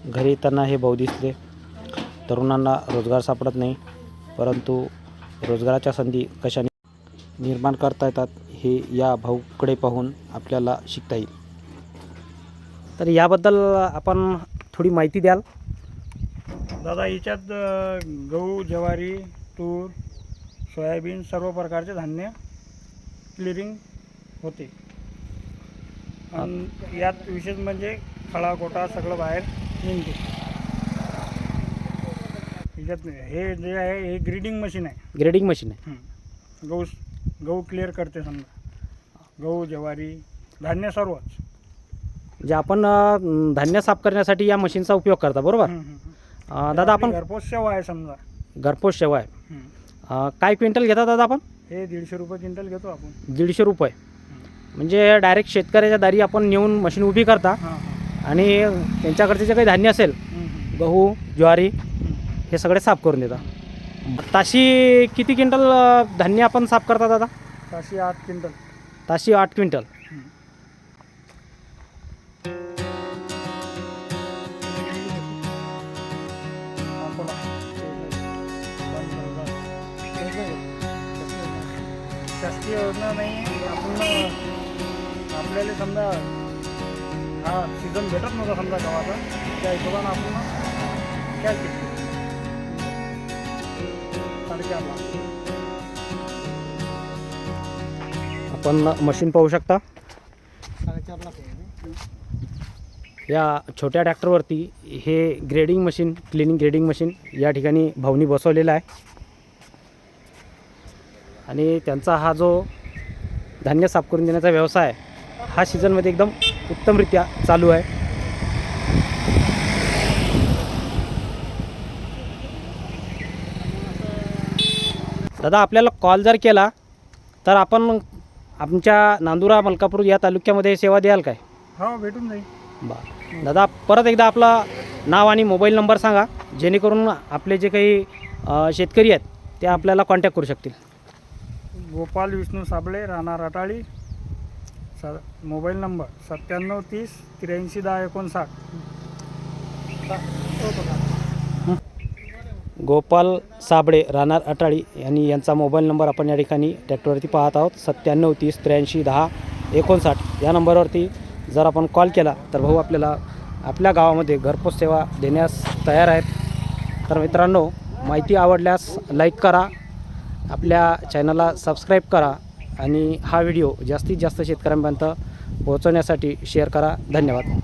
घरी येताना हे भाऊ दिसले. तरुणांना रोजगार सापडत नाही, परंतु रोजगाराच्या संधी कशा निर्माण करता येतात हे या भाऊकडे पाहून आपल्याला शिकता येईल. तर याबद्दल आपण थोडी माहिती द्याल? दादा, याच्यात गहू, ज्वारी, तूर, सोयाबीन सर्व प्रकारचे धान्य क्लिअरिंग होते. आणि यात विशेष म्हणजे खळा गोटा सगळं बाहेर निघते. याच्यात हे जे आहे हे ग्रेडिंग मशीन आहे. ग्रेडिंग मशीन आहे. गहू क्लिअर करते. समजा गहू, ज्वारी, धान्य सर्वच. जे आपण धान्य साफ करण्यासाठी या मशीनचा उपयोग करता, बरोबर? दादा, आपण घरपोच सेवा आहे. समजा घरपोच सेवा आहे. काय क्विंटल घेता दादा आपण? हे 150 रुपये क्विंटल घेतो आपण. 150 रुपये म्हणजे डायरेक्ट शेतकऱ्याच्या दारी आपण नेऊन मशीन उभी करता आणि त्यांच्याकडचे जे काही धान्य असेल, गहू, ज्वारी, हे सगळे साफ करून देता. ताशी किती क्विंटल धान्य आपण साफ करता दादा? ताशी 8 क्विंटल. ताशी 8 क्विंटल. शासकीय योजना नाही आपण आपल्याला समजा हा सीझन भेटत नव्हता समजा गव्हाचा, त्या हिशोबानं आपण कॅश घेतली 4.5 लाख. आपण मशीन पाहू शकता. 4.5 लाख. या छोट्या ट्रॅक्टरवरती हे grading machine, cleaning grading machine या ठिकाणी भाऊनी बसवलेलं आहे आणि त्यांचा हा जो धान्य साफ करून देण्याचा व्यवसाय हा सीझनमध्ये एकदम उत्तमरित्या चालू आहे. दादा, आपल्याला कॉल जर केला तर आपण आमच्या नांदुरा, मलकापूर या तालुक्यामध्ये सेवा द्याल काय? हो, भेटून जाईल. बरं दादा, परत एकदा आपलं नाव आणि मोबाईल नंबर सांगा, जेणेकरून आपले जे काही शेतकरी आहेत ते आपल्याला कॉन्टॅक्ट करू शकतील. गोपाल विष्णू साबळे, राहणार अटाळी. Mobile number 9730 83 10 59. गोपाल साबळे, राहणार अटाळी आणि यांचा मोबाईल नंबर आपण या ठिकाणी ट्रॅक्टरवरती पाहत आहोत. 9730 83 10 59 या नंबरवरती जर आपण कॉल केला तर भाऊ आपल्याला आपल्या गावामध्ये घरपोच सेवा देण्यास तयार आहेत. तर मित्रांनो, माहिती आवडल्यास लाईक करा, आपल्या चॅनलला सबस्क्राईब करा आणि हा व्हिडिओ जास्तीत जास्त शेतकऱ्यांपर्यंत पोहोचवण्यासाठी शेअर करा. धन्यवाद.